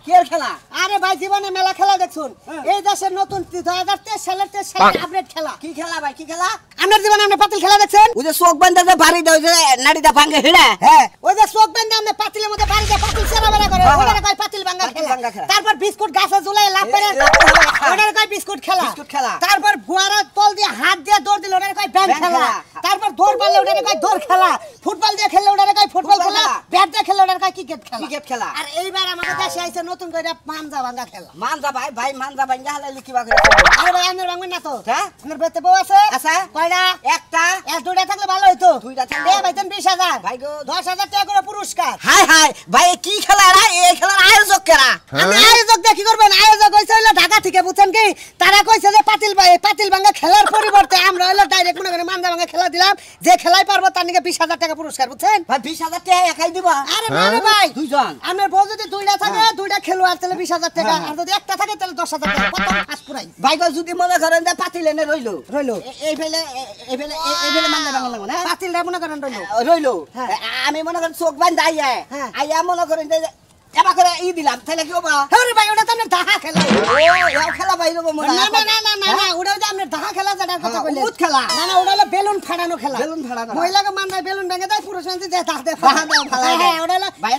কি খেলা? আরে ভাই জীবনে মেলা খেলা দেখছুন। এই দেশের নতুন 2023 সালের আপডেট খেলা। কি খেলা ভাই? কি খেলা? আপনার জীবনে আপনি পাতিল খেলা দেখছেন? ওই যে চোখ বান্ধা যে বাড়ি দেয় যে নাড়িটা ভাঙে হিড়া। হ্যাঁ, ওই যে চোখ বান্ধা আপনি পাতিলের মধ্যে বাড়ি দিয়ে পাতিল চেরাবেরা করে ওটারে কয় পাতিল ভাঙা খেলা। তারপর বিস্কুট গাছে ঝুলায় লাফ মেরে ওটারে কয় বিস্কুট খেলা। তারপর বুয়ারা তল দিয়ে হাত দিয়ে দৌড় দিলে ওটারে কয় ব্যাং খেলা। তারপর দৌড় মারলে ওটারে কয় দৌড় খেলা। ফুটবল দিয়ে খেললে ওটারে কয় ফুটবল খেলা। ব্যাট দিয়ে খেললে ওটারে কয় ক্রিকেট খেলা। আর এইবার আমাদের দেশে আইছে নতুন করে মানজা ভাঙা খেলা। মানজা ভাই মানজা ভাঙা হলে কি বা করে? আরে ভাই আপনার ভাঙবেন না তো? হ্যাঁ, আপনার বেতে বউ আছে? আছে। কয়টা? একটা। দুইটা থাকলে ভালো হইতো। দুইটা থাকলে ভাই দেন 20,000 ভাই গো 10,000 টাকা করে পুরস্কার। হাই ভাই কি খেলা এরা? এই খেলার আয়োজক কারা? আমি আয়োজক দিয়ে কি করবেন? আয়োজক হইছে হলো ঢাকা থেকে, বুঝছেন কি? তারা কইছে যে পাতিল ভাঙা খেলার পরিবর্তে আমরা হলো ডাইরেক্ট মনে করে মানজা ভাঙা খেলা দিলাম। যে খেলাই পারবো তার নিকে 20,000 টাকা পুরস্কার, বুঝছেন? ভাই 20,000 টাকা একাই দিবা? আরে মানে ভাই দুইজন। আপনার বউ যদি দুইটা থাকে দুইটা খেলোয়াড় তাহলে 20,000 টাকা, আর যদি একটা থাকে তাহলে 10,000 টাকা। কত পাস পুরাই ভাই গো যদি মনে করেন যে পাতিল এনে রইলো এই ফেলে মানজা ভাঙা লাগবে না? পাতিলটা মনে করেন রইলো আমি মনে করেন চোখ বান্ধা আইয়া মনে করেন যে এবার করে দিলাম তাহলে কি হবা? আরে ভাই ওটা তো আপনার ঢাকা খেলা। খেলা ভাই দেবো মনে না ওটা যে আপনার ঢাকা খেলা যেটার কথা কইলেন উত খেলা। না ওটা হলো বেলুন ফাটানো খেলা। বেলুন ফাটানো মহিলাকে মানদায় বেলুন ভেঙে দেয়, পুরুষ মানতে দেয় তাহাতে ফাটায়। হ্যাঁ ওটা হলো ভাই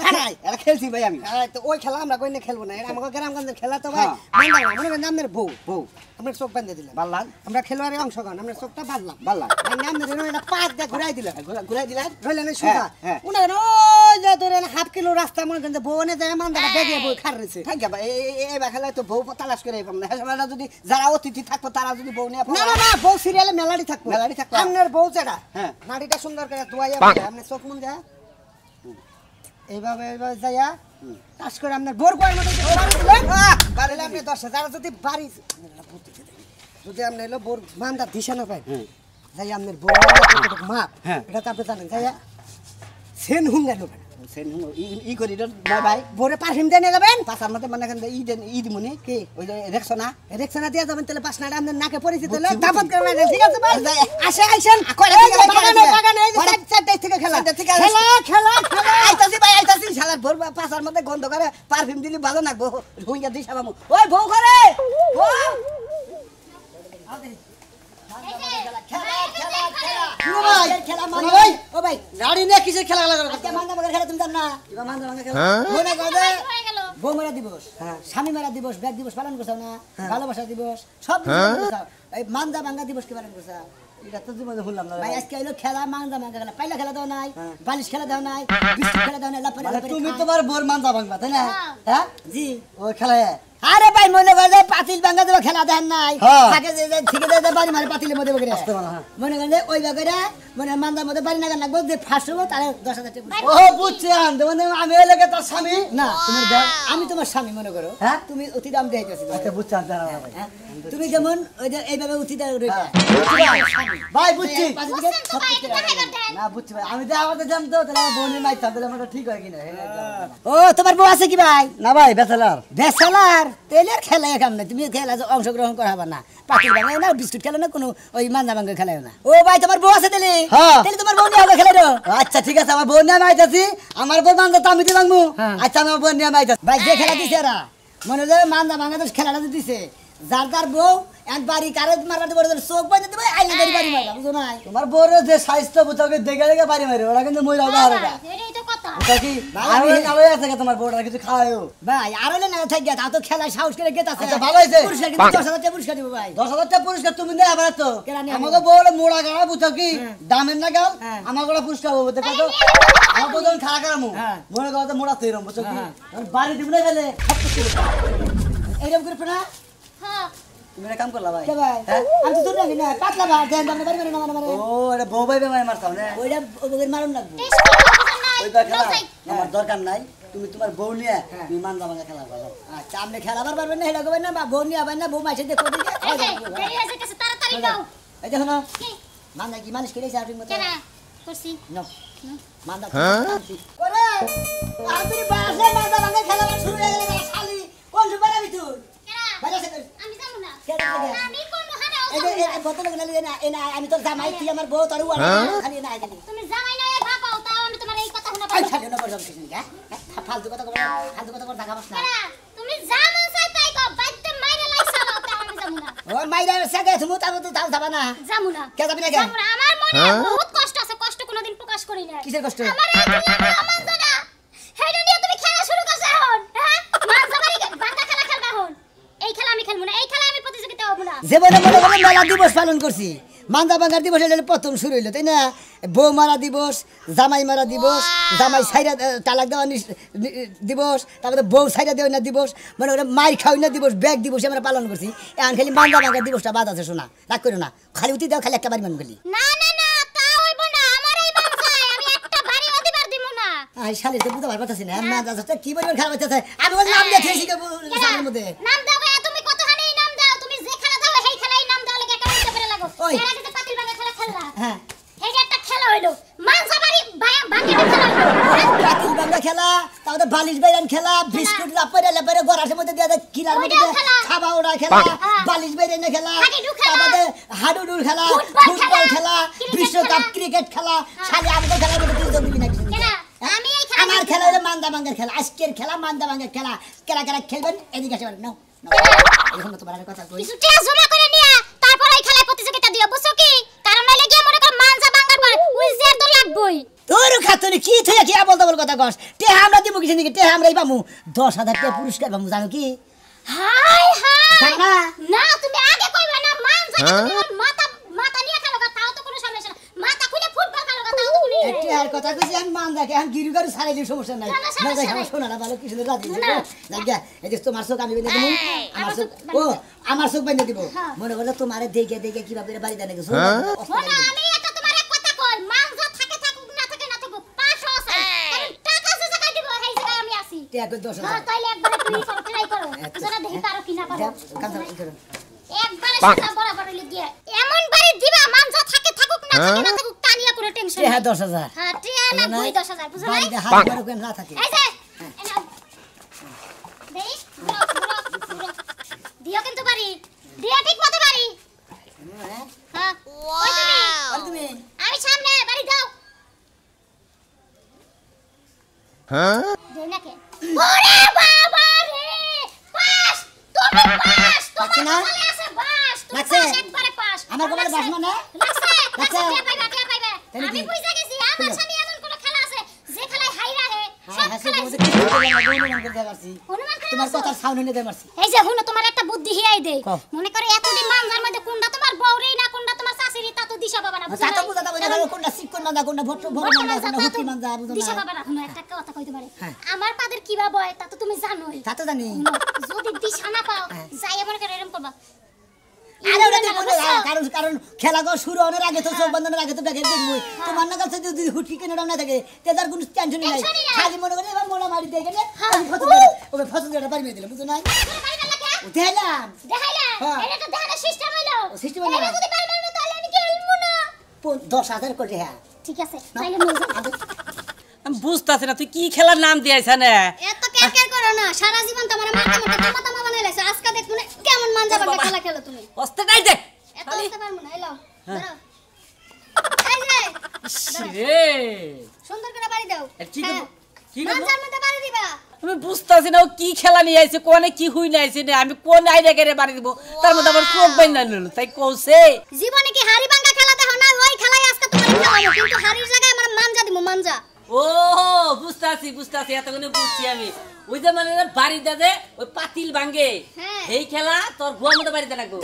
এটা খেলছি ভাই আমি। তো ওই খেলা আমরা কইনে খেলবো না, এটা আমাকে গ্রামগঞ্জের খেলা তো ভাই। মানদায় মনে করেন আপনার বউ আমরা চোখ বাঁধে দিলাম, বাল্লান আমরা খেলোয়াড়ে অংশগ্রহণ আমরা চোখটা বাঁধলাম বাল্লান আপনার এটা পাক দিয়ে ঘুরাই দিলাম, ঘুরাই দিলেন ধরলেন সুতা উনার ওই যে ধরেন 1/2 কিলো রাস্তা মনে করেন বউনে যায় মানদাটা বেগে বই খার রয়েছে। থাকি ভাই এই খেলায় তো বউ তালাশ করে পাবো না। হ্যাঁ যদি যারা অতিথি থাকবো তারা যদি বউ নিয়ে না বউ সিরিয়ালে মেলাডি থাকবো থাকবো আপনার বউ যেটা হ্যাঁ নাড়িটা সুন্দর করে ধোয়াইয়া আপনি চোখ মুন যা এইভাবে যাইয়া কাজ করে আপনার বোর কয়ের মতো বাড়ি আপনি 10,000 যদি বাড়ি যদি আপনি এলো বোর মানদার দিশা না পাই যাই আপনার বোর মাপ এটা তো আপনি জানেন যাইয়া সেন হুঙ্গা নেবেন ই করি ভাই বোরে পারফিউম দিয়ে নিয়ে যাবেন পাশার মধ্যে মানে ঈদ মনে কি ওই যে রেকশনা দিয়ে যাবেন তাহলে 5 নাটা আপনার নাকে পরিচিত হলে দাপত করবেন। ঠিক আছে ভাই আইছেন বাগানে এই যে 4 থেকে খেলা আইতাছি ভাই আইতাছি শালার ভোর পাশার মধ্যে গন্ধ করে পারফিউম দিলি ভালো লাগবো হুইয়া দিই সাবামু ওই বউ করে স্বামী মারা দিবস, ব্যাগ দিবস পালন করছো না, ভালোবাসা দিবস সব মানজা ভাঙ্গা দিবস কি পালন করছো? এটা তো জীবনে শুনলাম না ভাই। আজকে হলো খেলা মানজা ভাঙ্গা খেলা, পাইলা খেলা দাও নাই, বালিশ খেলা দাও নাই, বিস্কুট খেলা দাও নাই, তুমি তোমার বোর মানজা ভাঙবা তাই না? হ্যাঁ জি ওই খেলায় আরে ভাই মনে করে পাতিল ভাঙ্গা দেবো খেলা দেন নাই থাকে ঠিক আছে বাড়ি মারে পাতিলের মধ্যে মনে করেন ওই বাগেরা মানে মানজার মধ্যে বাড়ি না লাগবো যে ফার্স্ট হবো তাহলে 10,000 টাকা। ও বুঝছি আমি ওই লাগে তোর স্বামী না আমি তোমার স্বামী মনে করো। হ্যাঁ তুমি অতি দাম দিয়েছি বুঝছি তুমি যেমন ওই যে এইভাবে অতি ভাই বুঝছি না বুঝছি ভাই আমি তো আমাদের জানতো তাহলে আমার বোনের মাইতাম তাহলে আমার ঠিক হয় কিনা। ও তোমার বউ আছে কি ভাই? না ভাই বেচালার তেলের খেলায় কাম নাই, তুমি খেলা অংশগ্রহণ করাবা না, পাতিল ভাঙাও না, বিস্কুট খেলো না, কোনো ওই মানজা ভাঙ্গা খেলায় না। ও ভাই তোমার বউ আছে তাহলে তোমার বউ নিয়ে খেলে দাও। আচ্ছা ঠিক আছে আমার বোন নিয়ে মাইতাছি, আমার বোন মানজা তো আমি দিয়ে ভাঙবো। আচ্ছা আমার বোন নিয়ে মাইতাছি। ভাই যে খেলা দিছে এরা মনে হয় মানজা ভাঙ্গা তো খেলাটা দিছে যার বউ বাড়ি কারে মারবা দিব চোখ বাঁধে দেবে আইনা গাড়ি বাড়ি মারবা বুঝো নাই? তোমার বউর যে স্বাস্থ্য বুঝাকে দেখে দেখে বাড়ি মারে ওরা কিন্তু মহিলা হারে না কি আমি নালে আছে তোমার বউটা কিছু খাওয়ায়ও ভাই আর হলে না থাক গিয়া তা তো খেলা সাহস করে গেত আছে। আচ্ছা ভালো হইছে পুরস্কার কিন্তু 10,000 টাকা পুরস্কার দিব ভাই। 10,000 টাকা পুরস্কার তুমি না আবার তো আমাকে বউর মোড়া গাড়া বুঝো কি দামের না গাল আমাকে ওরা পুরস্কার হবে দেখো তো আমার বউ যখন খাড়া করামু মনে করো তো মোড়া তৈরম বুঝো কি বাড়ি দিব না গেলে এইরকম করে না। হ্যাঁ তুমি একটা কাম করলা ভাই আমি তো তোর নাকি না পাতলা ভাই দেন আপনি বাড়ি মারে না ও এটা বউ ভাই বেমায় মারতাম না ওইটা ওদের মারুন লাগবে ওইটা খেলা আমার দরকার নাই তুমি তোমার বউ নিয়ে তুমি মানজা ভাঙা খেলা করো। আচ্ছা আপনি খেলাবার পারবেন না, হেলা করবেন না, বা বউ নিয়ে আবার না, বউ মাইছে দেখো দিকে দেরি হয়েছে কাছে তাড়াতাড়ি দাও। এই দেখো না মান্দা কি মানুষ খেলেছে আপনি মতো কেনা করছি না মান্দা করে আপনি বাসে মান্দা ভাঙা খেলা শুরু হয়ে গেল শালি কোন সুপার আমি তুই কেনা বাইরে সে আমি জানো না আমি কোন হারাও এই বোতল গেলে না এনা আমি তোর জামাই তুই আমার বউ তোর ওয়ালা খালি না আইলি তুমি জামাই না ভাপাও তাও আমি তোমার এই কথা শোনা আই পাবো। ছাড়ো না বলছ কিছু না ফালতু কথা কর দেখা বাস না। কেনা তুমি ও মাইরা সাগে তুমি তাও তো তাও যাবা না যামু না কে যাবি না কে যামু না আমার মনে বহুত কষ্ট আছে কষ্ট কোনোদিন প্রকাশ করি না কিসের কষ্ট আমার এই দুনিয়া মানজা না হেডা নিয়ে তুমি খেলা শুরু করছ এখন হ্যাঁ মানজা বাড়ি বাঙ্গা খেলা খেলবা এখন এই খেলা আমি খেলবো না এই খেলা আমি প্রতিযোগিতা হব না জীবনে মনে করে মেলা দিবস পালন করছি মান্দা বাঙ্গার দিবস হলে প্রথম শুরু হইলো তাই না বউ মারা দিবস জামাই মারা দিবস জামাই সাইরা তালাক দেওয়া দিবস তারপরে বউ সাইরা দেওয়া না দিবস মনে করে মাইর খাওয়াই না দিবস ব্যাগ দিবস আমরা পালন করছি এখন খালি মান্দা বাঙ্গার দিবসটা বাদ আছে শোনা রাগ করো না খালি উঠি দাও খালি একটা বাড়ি মান গেলি না না না তা হইব না আমার এই বাচ্চায় আমি একটা বাড়ি অধিবার দিব না আই শালি তো বুঝতে পারতাছি না না দাদা কি বলবেন খারাপ হচ্ছে আমি বল নাম দেখেছি কে সামনের মধ্যে নাম দাও ভাই তুমি কতখানি নাম দাও তুমি যে খেলা দাও সেই খেলাই নাম দাও লাগে একটা উঠতে পেরে লাগো ওই। এর আগে যে পাতিল ভাঙা খেলা খেললা হ্যাঁ এই যে একটা খেলা হইলো মানসা বাড়ি ভাঙা খেলা হইলো পাতিল বাঙ্গা খেলা তারপরে বালিশ বাইরান খেলা বিস্কুট লাপারে লাপারে গড়ার মধ্যে দিয়ে কিনার মধ্যে ওইটাও খেলা। খাবা ওড়া খেলা বালিশ বাইরান খেলা হাডুডু খেলা। তারপরে হাডুডুর খেলা ফুটবল খেলা ক্রিকেট বিশ্বকাপ খেলা। ক্রিকেট খেলা শালি আমাদের খেলার মধ্যে তুই দিবি না কিছু কেনা আমি এই খেলা আমার খেলা হলো মান্দা বাঙ্গার খেলা আজকের খেলা মান্দা বাঙ্গার খেলা কেরা কেরা খেলবেন এদিকে আসবেন নাও এখন তোমার আর কথা কই কিছু টিয়া জমা করে নিয়া তারপর এই খেলায় প্রতিযোগিতা দিও বুঝছো কি কারণ নাইলে গিয়ে মনে কর মানসা ভাঙার পর ওই জের তো লাগবই তোর খাতুনি কি তুই কি বল বল কথা কস তে আমরা দিব কিছু নাকি তে আমরাই পামু 10,000 টাকা পুরস্কার পামু জানো কি হাই হাই জানো না না তুমি আগে কইবা না মানসা মাথা মাথা নিয়ে খেলো তাও তো কোনো সমস্যা না মাথা খুলে ফুটবল খেলো তাও তো কোনো একটু আর কথা কইছি আমি মান দেখে আমি গিরু গারু সারাই দিই সমস্যা নাই না, না, না সমস্যা দেখ আমার নাই। শোনা না ভালো কিছু রাত না। লাগিয়া এই যে তোমার চোখ আমি বেঁধে দেবো এই, আমার আমার চোখ চোখ ও আমার চোখ বেঁধে দিব হ্যাঁ। মনে করলে তোমারে দেখে দেখে কিভাবে বাড়ি দেয় নাকি শোনো আমি একটা তোমার এক কথা কই মানসা থাকে থাকুক না থাকে না থাকুক 500 আছে কারণ টাকা যে জায়গায় দিব সেই জায়গায় আমি আছি টিয়া কই 10,000 হ্যাঁ তাইলে একবার তুমি ট্রাই করো আচ্ছা। যারা দেখি পারো কি না পারো কামটা করো একবারে সেটা বরাবর হইলে দিয়ে এমন বাড়ি দিবা মানসা থাকে থাকুক না থাকে না থাকুক টানিয়া করে টেনশন টিয়া 10,000 হ্যাঁ টিয়া লাগবে 10000 বুঝছো না বাড়িতে হাত বড় করে না থাকে এই যে এনাও দেই বুড়ো দিও কিন্তু বাড়ি দিয়া ঠিক মতো বাড়ি হ্যাঁ ওই তুমি আর তুমি আমি সামনে বাড়ি যাও দেই না কে ওরে বাবা রে পাস তুমি পাস লাগছে না? তোমার কপালে আছে বাস তুমি লাগছে? পাস একবারে পাস আমার কপালে বাস মানে? লাগছে লাগছে? টিয়া পাইবা তাই নাকি? আমি বুঝা গেছি আমার শুনো। সামনে এমন কোন খেলা আছে যে খেলায় হাইরা হে হ্যাঁ সব হ্যাঁ খেলায় সে কি অনুমান করতে পারছি অনুমান করে তোমার বলছো? কথা সাউন্ড নিতে পারছি এই যে হুনো তোমার একটা বুদ্ধি হিয়াই দেই কও। মনে করে এতদিন মানজার মধ্যে কোনটা তোমার বউরি না কোনটা তোমার শাশুড়ি তা তো দিশা পাবা না বুঝছো তা তো না? বুঝাতে বুঝা কারণ কোনটা সিকন মান্দা কোনটা ভট্ট ভর বর্তমান মান্দা কোনটা তা তো হুকি মান্দা বুঝো দিশা না পাবা না হুনো একটা কথা কইতে পারে হ্যাঁ। আমার পাদের কিবা বয় তা তো তুমি জানোই তা তো জানি হুনো, যদি দিশা না পাও হ্যাঁ। যাই এমন করে এরকম করবা আরে ওটা দেখো বুঝছো? কারণ কারণ খেলা গো শুরু হওয়ার আগে তো চোখ বন্ধনের আগে তো ব্যাগে দেখবই তোমার না কাছে যদি হুটকি কেন না থাকে তেজার কোনো টেনশনই নাই টেনশনই নাই। খালি মনে করে এবার মোড়া মারি দিয়ে গেলে হ্যাঁ। আমি ফসল দিয়ে ওকে ফসল দিয়ে বাড়ি মেয়ে দিলাম বুঝছো না তুমি বাড়ি মেলা কে? ও দিলাম দেখাইলা হ্যাঁ। এটা তো দেখানোর সিস্টেম হইলো ও system হইলো এটা না। যদি বাড়ি মেলা না তাহলে আমি খেলবো না 10,000 করে হ্যাঁ ঠিক আছে তাইলে নিয়ে যাও আমি বুঝতাছি না তুই কি খেলার নাম দিয়েছ না এত কেয়ার করো না সারা জীবন তোমার মাথা মোটা তামা তামা বানাইলাছো আজকে দেখুন কেমন মানজা বাবা খেলা খেলো তুমি অস্তেটাই দে এত করতে পারবো না এলো দাঁড়াও এই যে রে সুন্দর করে বাড়ি দাও এ, কি হ্যাঁ। করবো? কি করবো? মানজার মধ্যে বাড়ি দিবা আমি বুঝতাছি না ও কি খেলা নিয়ে আইছে কোনে কি হুই নিয়ে আইছে না আমি কোন আইডিয়া করে বাড়ি দিব তার মধ্যে আবার চোখ বাইনা নিল তাই কইছে জীবনে কি হাড়ি ভাঙা খেলা দেখো না ওই খেলাই আজকে তোমার খেলাবো কিন্তু হাড়ির জায়গায় আমরা মানজা দিব মানজা ও বুঝতাছি এতক্ষণে বুঝছি আমি ওই যে মানে বাড়ি দে ওই পাতিল ভাঙ্গে হ্যাঁ। এই খেলা তোর গোয়া মতো বাড়িতে রাখবো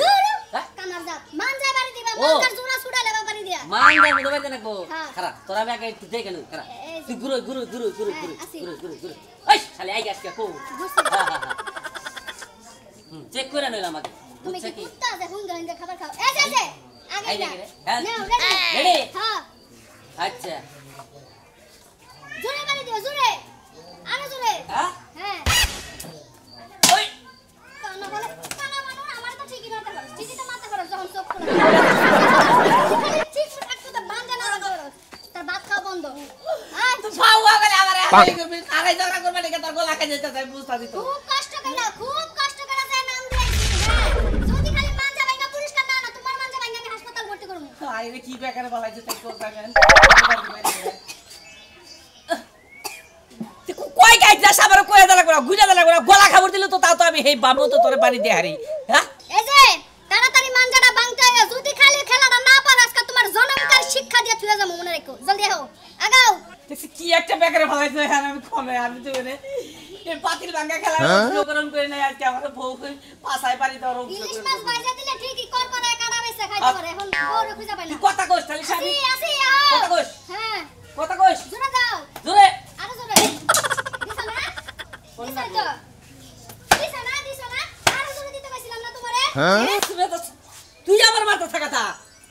হ্যাঁ? কামার জাত মানজা বাড়ি দিবা ও। মানজার জোড়া ছুড়া লেবা বাড়ি দিয়া মাঙ্গার মতো বাড়িতে রাখবো হ্যাঁ। খারাপ তোরা আমি আগে একটু দেখে নো খারাপ এই যে। তুই ঘুরো হ্যাঁ, আসি। ঘুরো ওই শালি আই গাছ কো বুঝছি। চেক করে নিলাম আগে তুমি বুঝছে কি কি কুত্তা আছে হুঙ্গা হুঙ্গা খাবার খাও এই যে আগে এই না যে, হ্যাঁ। নাও রেডি Ready? হ্যাঁ আচ্ছা জোরে বাড়ি দিও জোরে আরো জোরে হ্যাঁ হ্যাঁ ওই কানা বলে কানা মানুষ আমার তো ঠিকই মারতে পারো ঠিকই তো মারতে পারো যখন চোখ খোলা ঠিক একটু তো বান্ধে না করো তার ভাত খাওয়া বন্ধ আর পাওয়া গেলে আমারে আগে ঝগড়া করবে নাকি তোর গলা কাজে যেতে বুঝতাছি তো খুব কষ্ট করে যে নাম দিয়েছি হ্যাঁ যদি খালি মানজা ভাঙা পুরস্কার না না তোমার মানজা ভাঙা আমি হাসপাতাল ভর্তি করব আরে কি বেকারে বলাইছে তাই কোন জানেন কই গাইছা সাবার কই দালা করে গুজা দালা করে গলা খাবার দিলে তো তাও তো আমি হেই বাবু তো তোরে বাড়ি দে হারি হ্যাঁ এই যে তাড়াতাড়ি को जल्दी आओ आगाओ দেখছি কি একটা বেকারে ফলাইছে এখানে আমি কমে আমি তো মানে এই পাতিল ভাঙ্গা খেলা অনুকরণ করে নাই আজকে আমার বউ পাছায় পারি ধরো ইলিশ মাছ ভাজা দিলে ঠিকই কর করায় কাটা বেছে খাইতে পারে এখন বড় খুঁজে পাই না কথা কইছ তাহলে সাবি আসি আও কথা কইছ হ্যাঁ কথা কইছ জোরে দাও জোরে আরো জোরে দিছ না দিছ না আরো জোরে দিতে কইছিলাম না তোমারে তুই আমার মাথা থাকাতা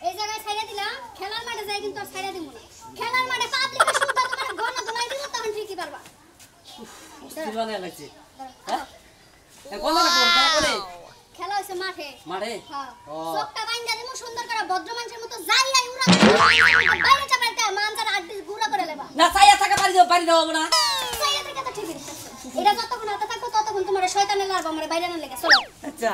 এই জায়গায় ছাইড়া দিলাম খেলার মাঠে যাই কিন্তু আর ছাইড়া দিমু না খেলার মাঠে পাবলিকের সুদ্ধা তোমার ঘন দোলাই দিব তখন ঠিকই পারবা জীবনে লাগছে হ্যাঁ কোন না কোন খেলা হইছে মাঠে মারে হ্যাঁ চোখটা বাইন্ধা দিমু সুন্দর করে ভদ্র মানুষের মতো যাই আই উড়া বাইরে চাপাইতে মানজার আড্ডি গুড়া করে লেবা না চাইয়া থাকা পারি দাও না চাইয়া থেকে তো ঠিকই এটা যতক্ষণ হাতে থাকবো ততক্ষণ তোমার শয়তানের লারবা আমারে বাইরে না লেগে চলো আচ্ছা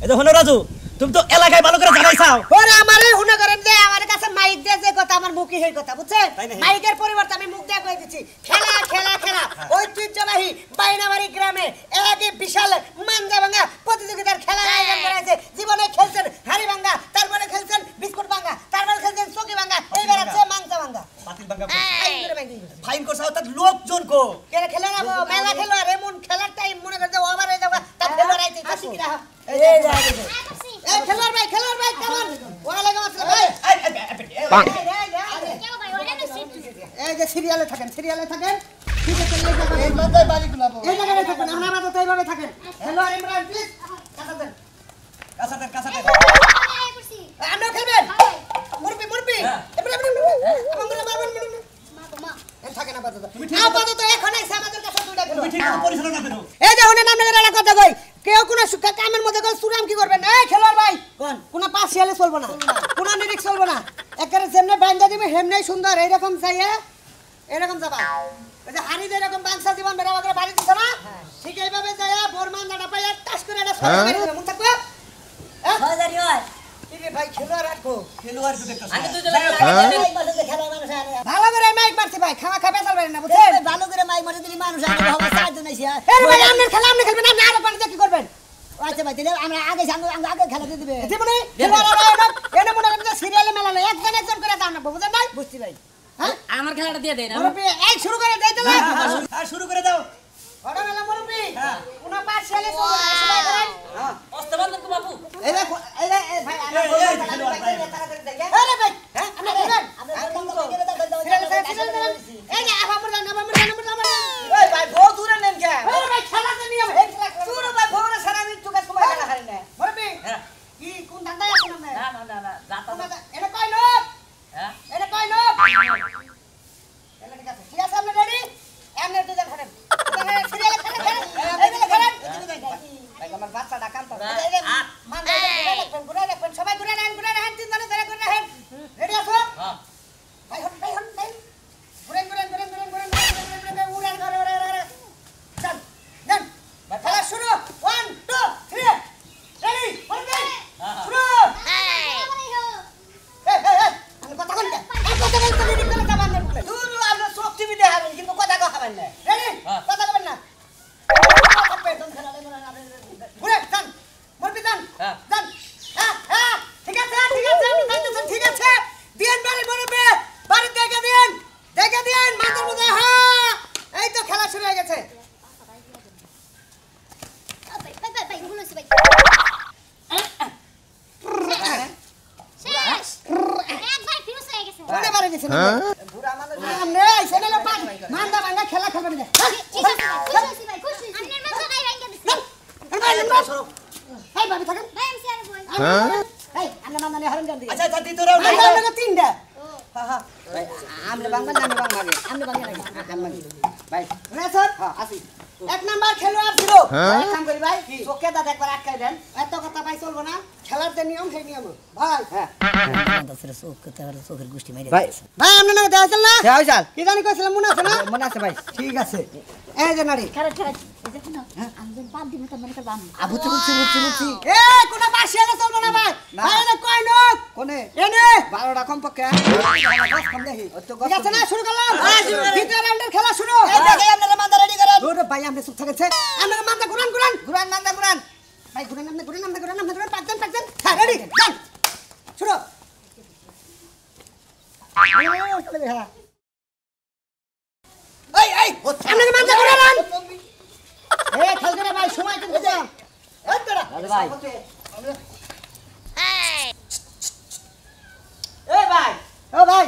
এই দেখো রাজু তুমি তো এলাকায় ভালো করে জানাইছাও ওরে আমারে হুনে করেন যে আমার কাছে মাইক দিয়ে যে কথা আমার মুখে সেই কথা বুঝছেন মাইকের পরিবর্তে আমি মুখ দিয়ে কই দিচ্ছি খেলা খেলা খেলা ঐতিহ্যবাহী বাইনাবাড়ি গ্রামে এক বিশাল মানজা ভাঙা প্রতিযোগিতার খেলা আয়োজন করা হয়েছে জীবনে খেলছেন হাড়ি ভাঙা তারপরে খেলছেন বিস্কুট ভাঙা তারপরে খেলছেন চকি ভাঙা এইবার আছে মাংসা ভাঙা পাতিল ভাঙা ফাইন করে ভাঙি ফাইন করছাও তার লোকজন কো কেন খেলে না মেলা খেলো আর এমন খেলার টাইম মনে করতে ওভার হয়ে যাবে তার খেলোয়াড় আইতে আসি কি রাখা এই যা এই খেলোয়াড় ভাই কেমন ওরা লাগা আছে ভাই কেউ ভাই ওরে না সিট এই যে সিরিয়ালে থাকেন ঠিক আছে এই মধ্যে বাড়িগুলো এই জায়গায় থাকেন আমরা তো এইভাবে থাকেন খেলোয়াড় ইমরান প্লিজ কাটা দেন কাছাতে আয় করছি আমরা খেলবেন মুরবি ইমরান আমরা মারবেন মা এন থাকে না আপাতত এখন এসে আমাদের কাছে দুইটা খেলো তুমি ঠিক মতো পরিচালনা করো এই যে হুনে নামে এরা কথা কই কেউ কোন সুখা কামের মধ্যে কল সুরাম কি করবেন এই খেলোয়াড় ভাই কোন পাশিয়ালে চলবো না কোন নিরিক চলবো না একেবারে যেমনে বাইন্দা দিবে হেমনেই সুন্দর এইরকম চাইয়া এরকম যাবা এই যে হাড়ি এরকম বাংসা জীবন বেড়া করে বাড়ি দিছ না ঠিক এইভাবে যায়া বোরমান দাঁড়া পাইয়া টাস করে এটা সরে মারি দিবে মন থাকবে হাজারি হয় ঠিক ভাই খেলোয়াড় রাখো খেলোয়াড় দুটো একটা আগে তুই এই মাঠে খেলা মানুষ আরে ভালো করে মাইক মারছি ভাই খাওয়া খাবে চলবেন না বুঝছেন ভালো করে মাই মাঠে দিলি মানুষ আগে হবে সাহায্য নাইছি এই ভাই আপনি খেলা আপনি খেলবেন না আর পানি কি করবেন আচ্ছা ভাই তাহলে আমরা আগে আগে খেলা দিয়ে দিবে জীবনে খেলোয়াড় এনে মনে রাখবেন সিরিয়ালে মেলা না একজন করে দাও না বুঝছেন না বুঝছি ভাই হ্যাঁ আমার খেলাটা দিয়ে দেই না মুরব্বি এই শুরু করে দেই দিলে আর শুরু করে দাও বড় মেলা মুরব্বি কোন পাশিয়ালে চলবে না সবাই করেন অস্তে বন্ধ বাবু এই দেখো এই ভাই আমরা খেলোয়াড় ভাই আরে ভাই হ্যাঁ আমরা খেলেন এই যে আবার এই ভাই বহু দূরে নেন কে আরে ভাই খেলাতে নিয়ম এই খেলা দূরে ভাই ভোরে সারা দিন তুই কাজ কমাই না হারি না মুরব্বি কি কোন ধান্দায় আছেন আপনি না যাতা এটা কই লোক হ্যাঁ এটা কই লোক এটা ঠিক আছে ঠিক আছে আপনি রেডি এমনে দুজন খেলেন সিরিয়ালে খেলেন এই যে খেলেন ভাই আমার বাচ্চাটা কাম করে এই যে মান ঘুরে রাখবেন সবাই ঘুরে রাখেন তিন জনে ধরে ঘুরে রাখেন রেডি আছো হ্যাঁ ভাই হন ঘুরেন উড়ান ঘরে চল দেন খেলা শুরু 1 2 3 রেডি ওকে শুরু আমি কথা বলি না কথা বলতে দিদি করে যাবেন না দূর আপনি সব টিভি দেখাবেন কিন্তু কথা কখাবেন না রেডি কথা বলবেন না ঘুরে যান মরবি যান যান হ্যাঁ ঠিক আছে আপনি যাইতেছেন ঠিক আছে দিন বাড়ি মরবে বাড়ি দেখে দিন মাথার মধ্যে হ্যাঁ এই তো খেলা শুরু হয়ে গেছে ভাই ভুল হইছে ভাই শেষ এক ভাই ফিউজ হয়ে গেছে ওরে বাড়ি গেছে বুড়া মানুষ আমনে আইছে না পাট মান্দা ভাঙা খেলা খেলবেন না ঠিক আছে ভাই খুশি আপনার মাথা নাই ভাঙা দিছে এই ভাবি থাকেন ভাই আমি স্যার বল এই আমরা মান্দা নিয়ে হারান গান দিই আচ্ছা আচ্ছা দ্বিতীয় রাউন্ড আমরা তিনটা হ্যাঁ আমরা বাংলা জানি বাংলা আগে আমরা বাংলা লাগে ভাই রেসর হ্যাঁ আসি এক নাম্বার খেলোয়াড় ছিল এক কাম করি ভাই চোখে দাঁত একবার আটকাই দেন এত কথা ভাই চলবো না খেলার যে নিয়ম সেই নিয়ম ভাই হ্যাঁ চোখের গোষ্ঠী মেরে ভাই আমরা না দেখাইছেন না দেখাইছাল কি জানি কইছিলাম মনে আছে না মনে আছে ভাই ঠিক আছে এই যে নারী খেলা এই দেখুন আমি যেন বাদ দিব তো মনে করব আমি আবু বুঝছি এ কোন পাশিয়ালে চলবো না ভাই ভাই এটা কয় লোক কোনে এনে 12টা কম পক্ষে কম দেখি ঠিক আছে না শুরু করলাম দ্বিতীয় রাউন্ডের খেলা শুরু এই দেখে আপনারা মাথা রেডি করেন ওরে ভাই আমরা চুপ থাকেছে আমরা মাথা ঘুরান মাথা ঘুরান ভাই ঘুরান পাঁচজন হ্যাঁ রেডি ডান শুরু এই এই আপনাকে মানতে করে নেন এই খেলতে না ভাই সময় কিন্তু দাও এই তোরা ভাই এই ভাই ও ভাই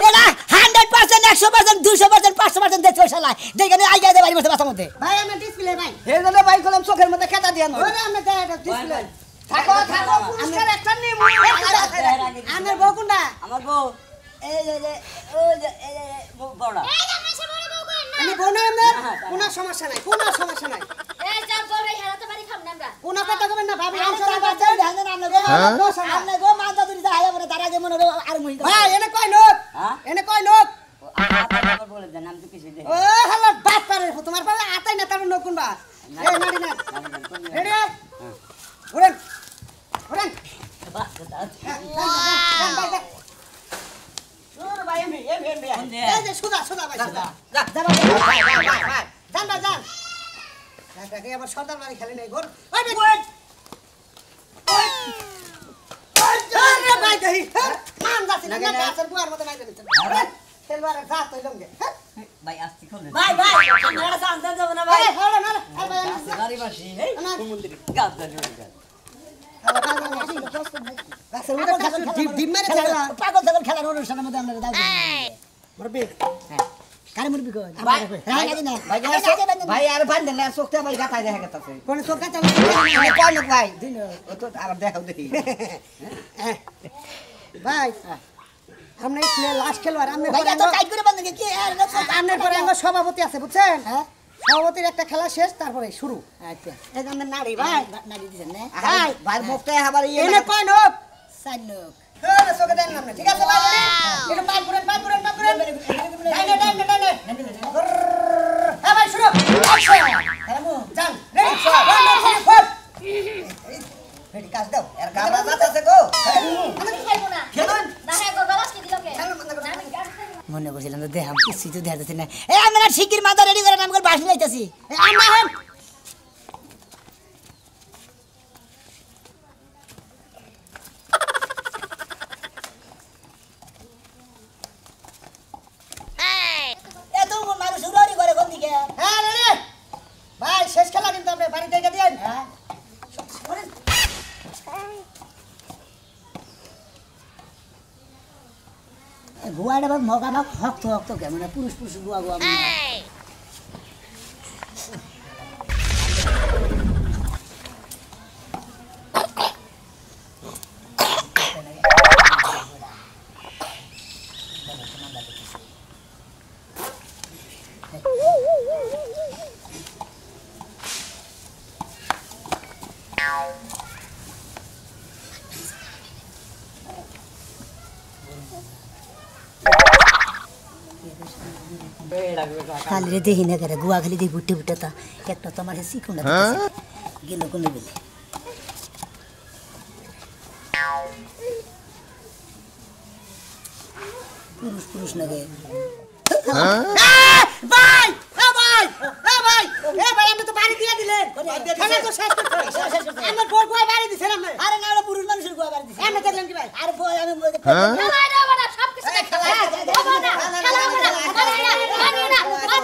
এরা 100% 100% 200% 500% দেখছো শালা দেখেন আই গায় বাড়ি বসে বাসার মধ্যে ভাই আমি ডিসপ্লে ভাই এই জন্য ভাই কলম চোখের মধ্যে খেতা দিয়ে ওরে আমি দেখ এটা ডিসপ্লে থাকো থাকো পুরস্কার একটা নেই আমার বউ কোনটা আমার বউ এই যে ওই যে বড়া এই যে মেশে বড় বউ কই না আমি বউ না আমার কোনো সমস্যা নাই কোনো সমস্যা নাই এই যাও গরে হারাতে পারি খাম না আমরা কোনো কথা কবেন না ভাবি আমি তো বাচ্চা ধ্যান দেন আমনে গো মানতা দুরি দা আয়া বলে তার আগে মনে আর মহি ভাই এনে কয় লোক হ্যাঁ এনে কয় লোক আবার বলে দেন আমি তো কিছু দেই ও হ্যালো বাপ পারে তোমার পারে আতাই না তার নকুন বা এই নাড়ি না রেডি ওরেন ওরেন তোর ভাই এমনি এই যে সুদা সুদা ভাই সুদা যা যান ভাই যান দেখে আবার সর্দার বাড়ি খেলে নেই ঘর ওই আরে ভাই দেহি মান যাচ্ছে না গাছের বুয়ার মতো নাই দিতে তেলবারে যা তৈলম গে ভাই আসছি খোলে ভাই ভাই আমরা শান্ত যাব না ভাই ভাই হলো না এই ভাই গাড়ি বাসি এই মন্দির গাছ গাছ গাছের মধ্যে ডিম মেরে খেলা পাগল ছাগল খেলার অনুষ্ঠানের মধ্যে আমরা দাও মুরবি কারে মুরবি কই ভাই রাই লাগি না ভাই আর বান্ধেন না চোখতে ভাই গাথায় দেখা গেছে কোন চোখা চাল কয় লোক ভাই ও তো আবার দেখাও দেখি ভাই আমরা স্কুলে লাস্ট খেলোয়ার আমরা ভাই এত টাইট করে বান্ধে কি আর আপনার পরে আমার সভাপতি আছে বুঝছেন হ্যাঁ সভাপতির একটা খেলা শেষ তারপরে শুরু আচ্ছা এই যে আমাদের নারী ভাই নাড়ি দিছেন না ভাই ভাই মুখতে আবার ইয়ে এনে কয় লোক সাইনক হ্যাঁ চোখে দেন না ঠিক আছে ভাই এটা পাই পুরেন ডাইনে ডাইনে ডাইনে হ্যাঁ ভাই শুরু যান রেডি রেডি কাজ দাও এর গাবরা যাচ্ছে গো আমি খাইবো না খেলুন না হ্যাঁ গো গলাস কি দিলকে মনে করছিলাম তো দেখাম কিছু তো দেখাতেছি না এই আমরা শিগগির মাথা রেডি করে নাম করে বাস লাইতাছি আমরা হেন এত মানুষ উড়াউড়ি করে কোন দিকে হ্যাঁ রেডি ভাই শেষ খেলা কিন্তু আপনি বাড়ি থেকে দিয়েন হ্যাঁ গুয়াটা ভাব মগা ভাব হক্ত হক্ত কেমন পুরুষ পুরুষ গুয়া গুয়া খালি রে দেখি না করে গুয়া খালি দেখি বুটে বুটে তা একটা তো আমার শিখুন না গেল কোন বেলে পুরুষ পুরুষ না গে ভাই ভাই ভাই ভাই আপনি তো বাড়ি দিয়ে দিলেন খেলা তো শেষ করতে আমার বোর গুয়া বাড়ি দিছেন আপনি আরে না ওরা পুরুষ মানুষের গুয়া বাড়ি দিছে আপনি দেখলেন কি ভাই আরে বই আমি খেলা দাও না সব কিছু খেলা দাও না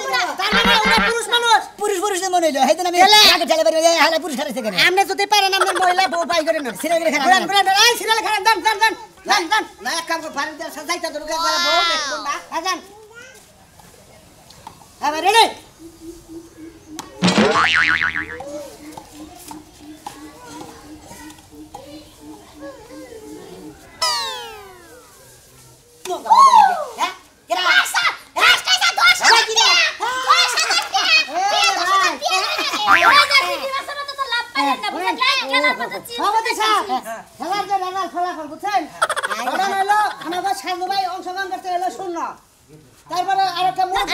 খেলা তার মানে ওরা পুরুষ মানুষ পুরুষ পুরুষ মনে হইলো হেদিন আমি আগে ঠেলে পারি হালা পুরুষ খেলাইছে কেন আপনি যদি পারেন আপনার মহিলা বউ বাই করে নেন সিরিয়াল খেলা ঘুরান ঘুরান এই সিরিয়াল খেলান দান দান দান দান দান না এক কাম করে বাড়ি দিয়ে সাজাইতা তো রুকে করে বউ দেখুন না দান এবার রেডি হ্যাঁ কেরা সভাপতি সাহেব খেলার যে রেজাল্ট ফলাফল বুঝছেন ঘটনা হলো আমাদের সাধু ভাই অংশগ্রহণ করতে এলো শূন্য তারপরে আরেকটা মুখ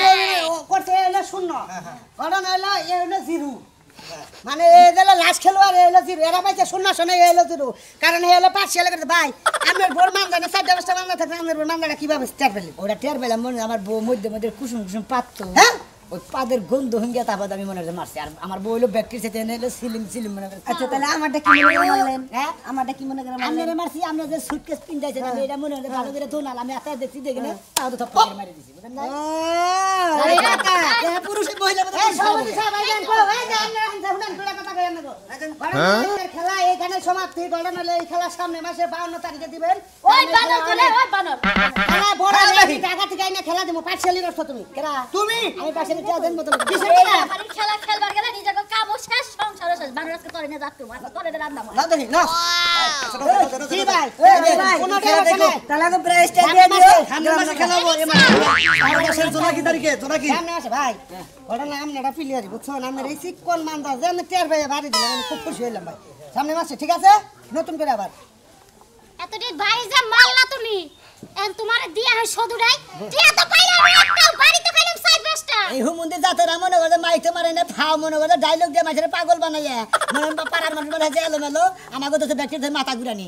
করতে এলো শূন্য ঘটনা হলো এ হলো জিরো মানে এ হলো লাস্ট খেলোয়াড় এ হলো জিরো এরা পাইছে শূন্য শূন্য এ হলো জিরো কারণ এ হলো পার্সিয়াল করতে ভাই আপনার বোর মানদানে 4টা 5টা মানদা থাকলে আপনার বোর মানদাটা কিভাবে স্টার্ট পেলেন ওটা টের পেলাম মনে আমার বউ মধ্যে মধ্যে কুসুম কুসুম পাততো হ্যাঁ ওই পাদের গন্ধ হইয়া তারপর আমি মনে হয় মারছি আর আমার বউ হলো ব্যাকটির সাথে এনে হলো সিলিম মনে করে আচ্ছা তাহলে আমারটা কি মনে করে মারলেন হ্যাঁ আমারটা কি মনে করে মারলেন আমরা মারছি আমরা যে সুটকেস পিন্দাইছে আমি এটা মনে হয় ভালো করে ধোনাল আমি এত দেখছি দেখি না তাও তো থপ্পা করে মারি দিছি বুঝলেন না আরে কাকা এ পুরুষ মহিলা মতো এই সভাপতি সাহেব আইলেন কো এই যে আমরা হুনান করে কথা কইেন না গো খেলা এখানে সমাপ্তি গড়ান হলে এই খেলা সামনে মাসে 52 তারিখে দিবেন ওই বানর চলে ওই বানর খেলা বড় লাগি টাকা থেকে আইনা খেলা দেবো পাঠশালী রছ তুমি কেরা তুমি আমি পাশে রেখে দেন মতো কিসের এই খেলা ব্যাপারে খেলা খেলবার গেলে নিজেকে কাবো শেষ সংসার শেষ বানর আজকে তোরে না যাচ্ছে তোরে রান্না মা না দেখি না কি ভাই এই ভাই কোন খেলা দেখো তাহলে তো প্রাইস টা দিয়ে দিও সামনের মাসে খেলাবো এ মাসে জোনাকি তারিখে জোনাকি সামনে আসে ভাই ওটা না আমনেটা প্লেয়ারই বুঝছো না আমরা এই কোন মানদা যে আমি টের ভাই বাড়ি দিলাম আমি খুব খুশি হইলাম ভাই সামনে মাসে ঠিক আছে নতুন করে আবার এতদিন ভাই যে মারলা তুমি এন তোমারে দিয়া হয় সদুরাই টিয়া তো পাইলা আমি একটা বাড়ি তো খাইলাম 4-5টা এই হুমুন্দি জাতেরা মনে করে মাইতে মারে না ফাও মনে করে ডায়লগ দিয়ে মাঝে পাগল বানাইয়া মনে পাড়ার মানুষ মনে হয় এলো মেলো আমাকে তো ব্যক্তির মাথা ঘুরানি